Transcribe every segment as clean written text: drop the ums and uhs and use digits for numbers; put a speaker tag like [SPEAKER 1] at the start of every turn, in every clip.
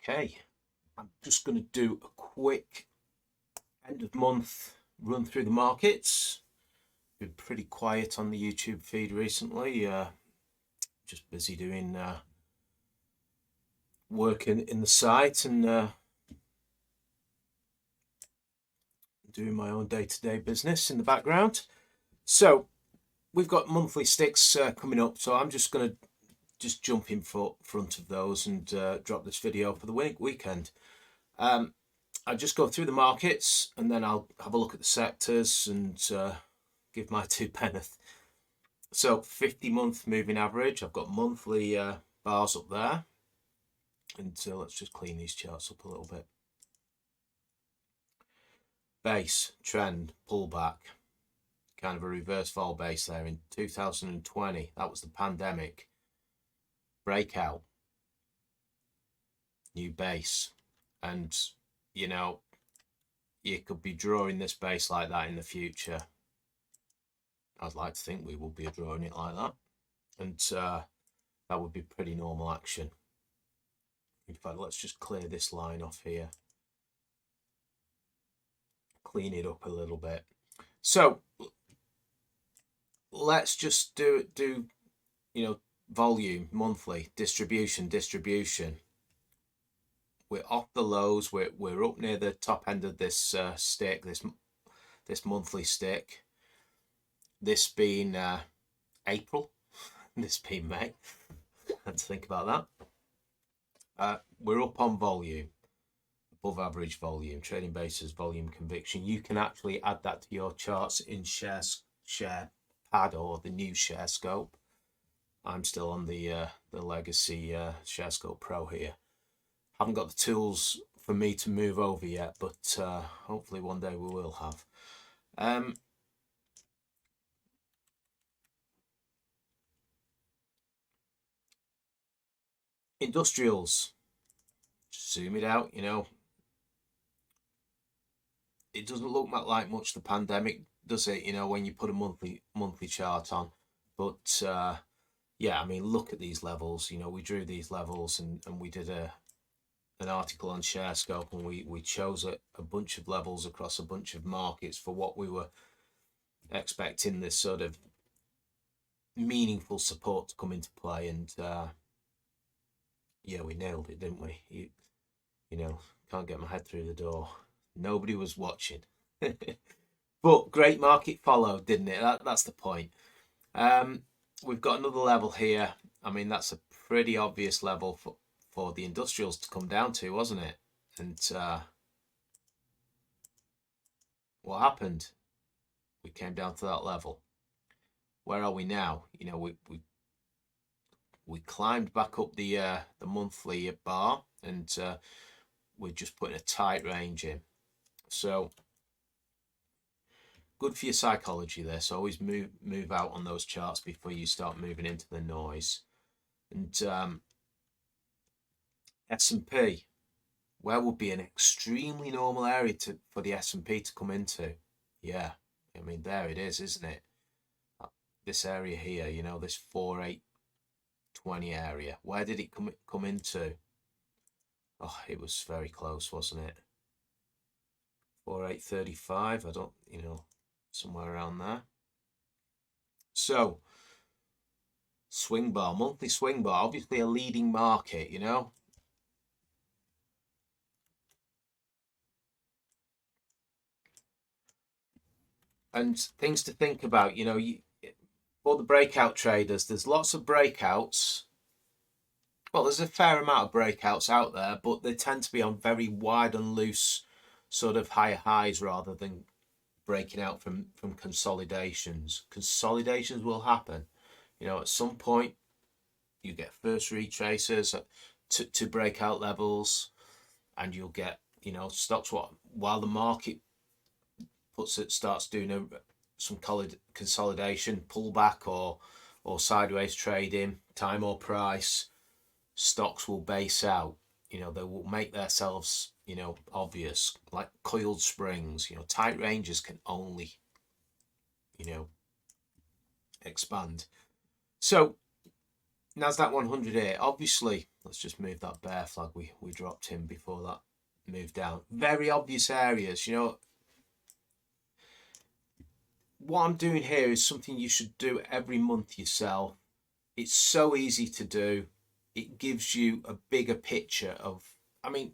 [SPEAKER 1] Okay, I'm just going to do a quick end of month run through the markets. Been pretty quiet on the YouTube feed recently. Just busy doing work in the site and doing my own day-to-day business in the background. So we've got monthly sticks coming up, so I'm just going to jump in front of those and drop this video for the weekend. I'll just go through the markets and then I'll have a look at the sectors and give my two penneth. So 50-month moving average, I've got monthly bars up there. And let's just clean these charts up a little bit. Base, trend, pullback. Kind of a reverse fall base there in 2020. That was the pandemic. Breakout. New base. And you know, you could be drawing this base like that in the future. I'd like to think we will be drawing it like that. And that would be pretty normal action. In fact, let's just clear this line off here. Clean it up a little bit. So let's just do you know, volume, monthly, distribution. We're off the lows. We're up near the top end of this stick, this monthly stick. This being April, this being May. Had to think about that. We're up on volume, above average volume, trading basis, volume conviction. You can actually add that to your charts in share pad or the new share scope. I'm still on the legacy share scope pro here. Haven't got the tools for me to move over yet, but hopefully one day we will have. Industrials, zoom it out, you know, it doesn't look like much the pandemic, does it, you know, when you put a monthly chart on, but yeah, I mean, look at these levels. You know, we drew these levels and we did an article on ShareScope, and we chose a bunch of levels across a bunch of markets for what we were expecting this sort of meaningful support to come into play. And yeah, we nailed it, didn't we? You know, can't get my head through the door. Nobody was watching. But great market followed, didn't it? That's the point. We've got another level here. I mean, that's a pretty obvious level for the industrials to come down to, wasn't it? And what happened? We came down to that level. Where are we now? You know, we climbed back up the monthly bar, and we're just putting a tight range in. So good for your psychology there. So always move out on those charts before you start moving into the noise. And S&P, where would be an extremely normal area for the S&P to come into? Yeah, I mean, there it is, isn't it? This area here, you know, this 4820 area. Where did it come into? Oh, it was very close, wasn't it? 4835, I don't, you know, somewhere around there. So swing bar, monthly swing bar, obviously a leading market, you know. And things to think about, you know, for the breakout traders, there's lots of breakouts. Well, there's a fair amount of breakouts out there, but they tend to be on very wide and loose sort of higher highs rather than breaking out from consolidations. Consolidations will happen. You know, at some point, you get first retracers to breakout levels, and you'll get, you know, stocks while the market starts doing some consolidation, pullback or sideways trading, time or price, stocks will base out. You know, they will make themselves, you know, obvious, like coiled springs. You know, tight ranges can only, you know, expand. So Nasdaq 100 here. Obviously, let's just move that bear flag. We dropped him before that moved down. Very obvious areas. You know, what I'm doing here is something you should do every month yourself. It's so easy to do. It gives you a bigger picture of, I mean,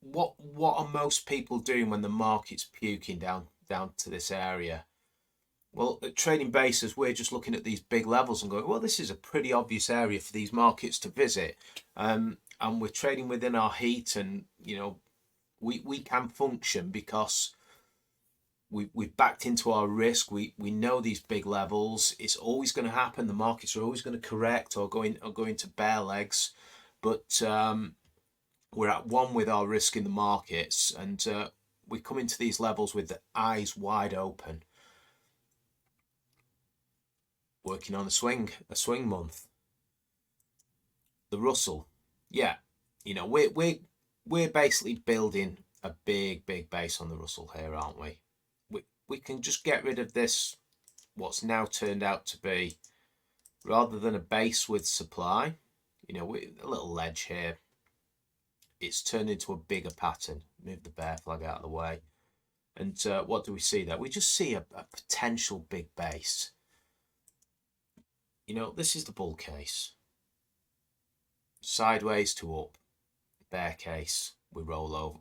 [SPEAKER 1] what are most people doing when the market's puking down to this area? Well, at trading basis, we're just looking at these big levels and going, well, this is a pretty obvious area for these markets to visit. And we're trading within our heat, and you know, we can function because we've backed into our risk. We know these big levels. It's always going to happen. The markets are always going to correct or go into bear legs, but we're at one with our risk in the markets, and we come into these levels with the eyes wide open, working on a swing month. The Russell, yeah, you know, we're basically building a big base on the Russell here, aren't we? We can just get rid of this, what's now turned out to be, rather than a base with supply, you know, a little ledge here, it's turned into a bigger pattern. Move the bear flag out of the way. And what do we see there? We just see a potential big base. You know, this is the bull case. Sideways to up. Bear case. We roll over.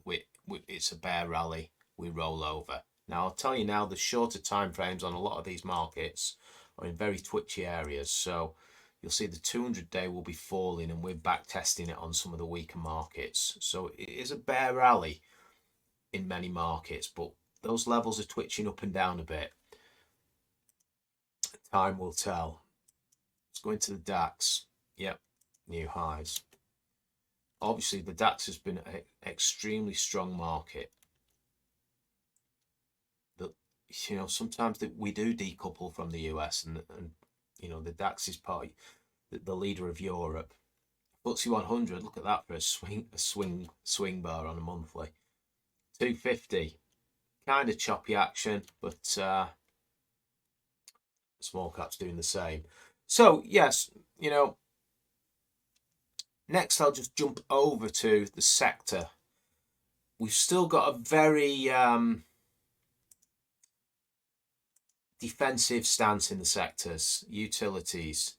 [SPEAKER 1] It's a bear rally. We roll over. Now, I'll tell you now, the shorter time frames on a lot of these markets are in very twitchy areas. So you'll see the 200-day will be falling, and we're back testing it on some of the weaker markets. So it is a bear rally in many markets, but those levels are twitching up and down a bit. Time will tell. Let's go into the DAX. Yep, new highs. Obviously, the DAX has been an extremely strong market. That, you know, sometimes that we do decouple from the US, and you know, the DAX is part the leader of Europe. FTSE 100, look at that for a swing bar on a monthly. 250, kind of choppy action, but small caps doing the same. So yes, you know, next I'll just jump over to the sector. We've still got a very defensive stance in the sectors. Utilities,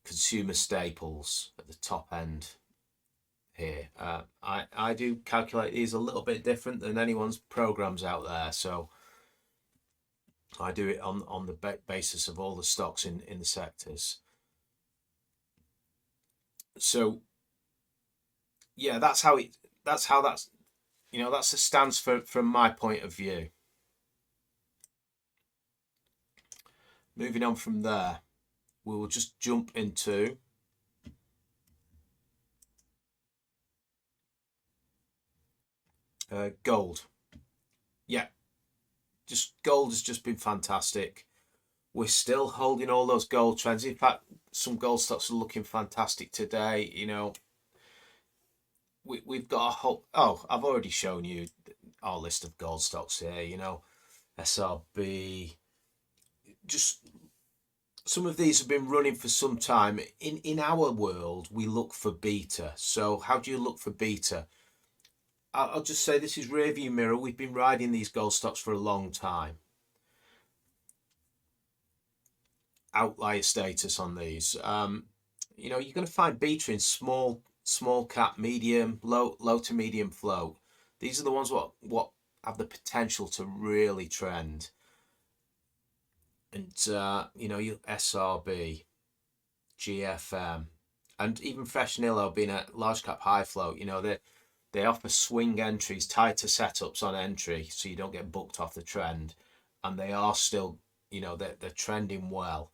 [SPEAKER 1] consumer staples at the top end here. I do calculate these a little bit different than anyone's programs out there, so I do it on the basis of all the stocks in the sectors. So yeah, that's you know, that's the stance from my point of view. Moving on from there, we will just jump into gold. Yeah, just gold has just been fantastic. We're still holding all those gold trends. In fact, some gold stocks are looking fantastic today. You know, we've got a whole. Oh, I've already shown you our list of gold stocks here. You know, SRB. Just some of these have been running for some time. In our world, we look for beta. So how do you look for beta? I'll just say this is rearview mirror. We've been riding these gold stocks for a long time. Outlier status on these. You know, you're going to find beta in small cap, medium, low to medium float. These are the ones what have the potential to really trend. And you know, your SRB, GFM, and even Fresh Nillo being a large cap high float. You know, they offer swing entries, tighter setups on entry, so you don't get booked off the trend, and they are still, you know, they're trending well.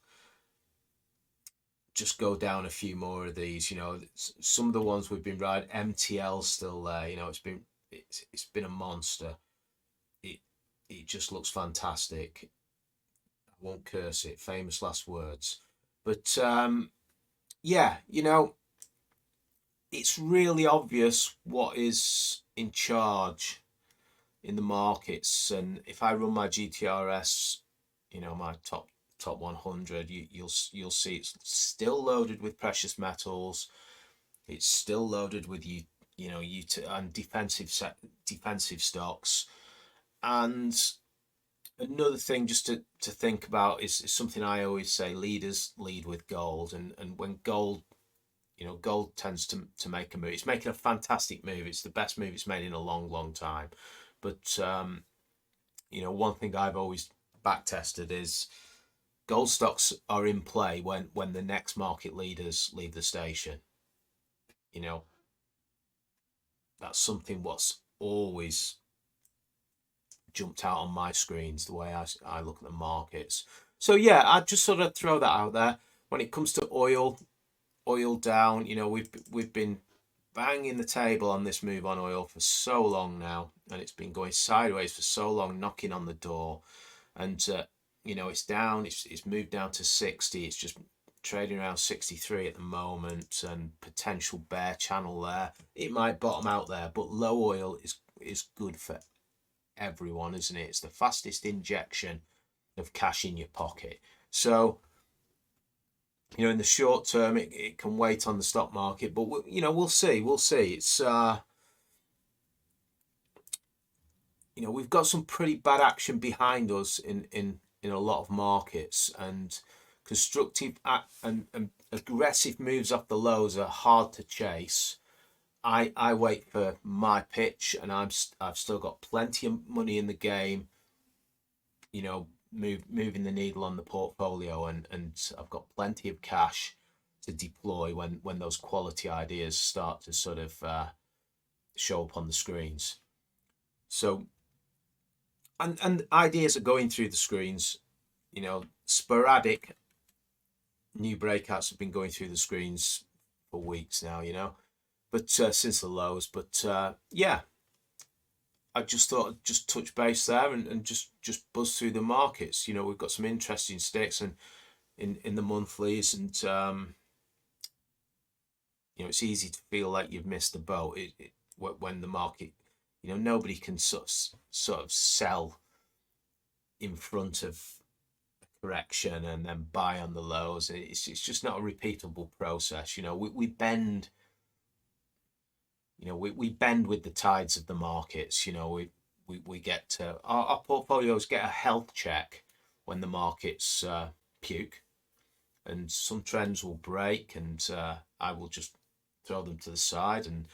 [SPEAKER 1] Just go down a few more of these. You know, some of the ones we've been riding. MTL's still there. You know, it's been a monster. It just looks fantastic. I won't curse it. Famous last words. But yeah, you know, it's really obvious what is in charge in the markets. And if I run my GTRS, you know, my top top 100, you'll see it's still loaded with precious metals. It's still loaded with and defensive stocks. And another thing just to think about is something I always say: leaders lead with gold, and when gold tends to make a move. It's making a fantastic move. It's the best move it's made in a long, long time. But one thing I've always back tested is gold stocks are in play when the next market leaders leave the station. That's something what's always jumped out on my screens, the way I look at the markets. So yeah, I'd just sort of throw that out there. When it comes to oil down, we've been banging the table on this move on oil for so long now, and it's been going sideways for so long, knocking on the door. And it's down, it's moved down to 60. It's just trading around 63 at the moment, and potential bear channel there. It might bottom out there, but low oil is good for everyone, isn't it? It's the fastest injection of cash in your pocket. So in the short term, it can wait on the stock market, but we'll see. It's we've got some pretty bad action behind us in a lot of markets, and constructive and aggressive moves off the lows are hard to chase. I wait for my pitch, and I've still got plenty of money in the game. Moving the needle on the portfolio, and I've got plenty of cash to deploy when those quality ideas start to sort of show up on the screens. So, and ideas are going through the screens. Sporadic new breakouts have been going through the screens for weeks now. But since the lows. But yeah, I just thought I'd just touch base there and just buzz through the markets. We've got some interesting sticks and in the monthlies, and it's easy to feel like you've missed the boat when the market, nobody can sort of sell in front of a correction and then buy on the lows. It's just not a repeatable process. We bend. We bend with the tides of the markets. We get to our portfolios get a health check when the markets puke, and some trends will break, and I will just throw them to the side, and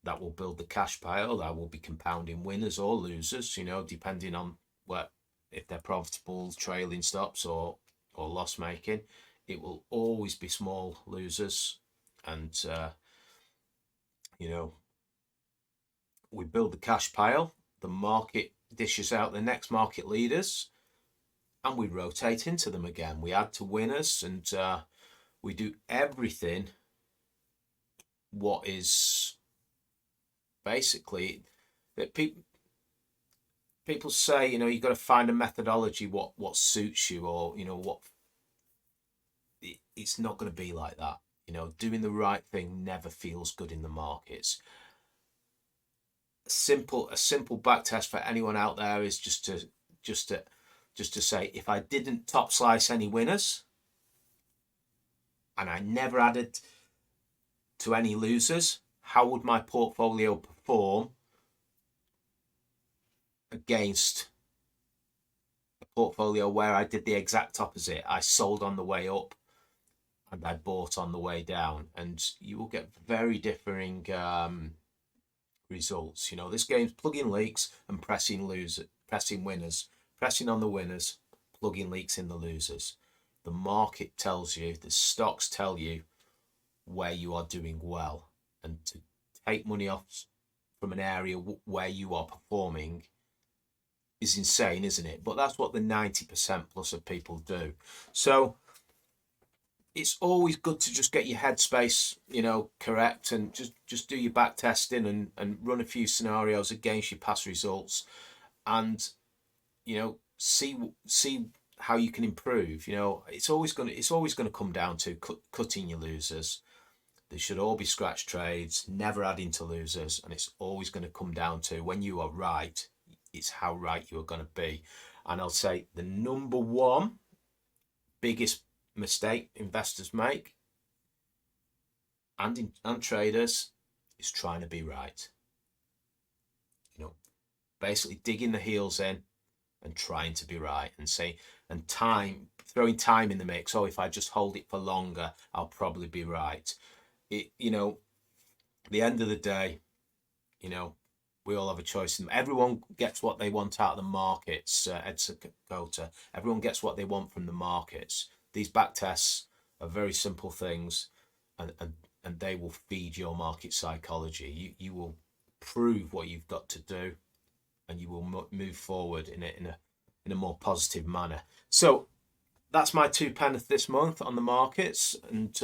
[SPEAKER 1] that will build the cash pile. I will be compounding winners or losers, depending on if they're profitable trailing stops or loss making. It will always be small losers, and we build the cash pile, the market dishes out the next market leaders, and we rotate into them again. We add to winners, and we do everything what is basically that people say, you've got to find a methodology what suits you, or what. It's not going to be like that. Doing the right thing never feels good in the markets. A simple back test for anyone out there is just to say, if I didn't top slice any winners and I never added to any losers, how would my portfolio perform against a portfolio where I did the exact opposite? I sold on the way up and I bought on the way down, and you will get very differing results. This game's plugging leaks and pressing winners, pressing on the winners, plugging leaks in the losers. The market tells you, the stocks tell you where you are doing well, and to take money off from an area where you are performing is insane, isn't it? But that's what the 90% plus of people do. So it's always good to just get your headspace, correct, and just do your back testing and run a few scenarios against your past results, and see how you can improve. It's always going to come down to cutting your losers. They should all be scratch trades, never adding to losers, and it's always going to come down to, when you are right, it's how right you are going to be. And I'll say the number one biggest mistake investors make and traders is trying to be right. You know, basically digging the heels in and trying to be right and say, and throwing time in the mix. Oh, if I just hold it for longer, I'll probably be right. At the end of the day, we all have a choice. Everyone gets what they want out of the markets, Edsa Kota. Everyone gets what they want from the markets. These back tests are very simple things, and they will feed your market psychology. You will prove what you've got to do, and you will move forward in a more positive manner. So that's my 2 pence this month on the markets, and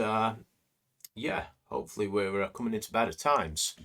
[SPEAKER 1] yeah, hopefully we're coming into better times.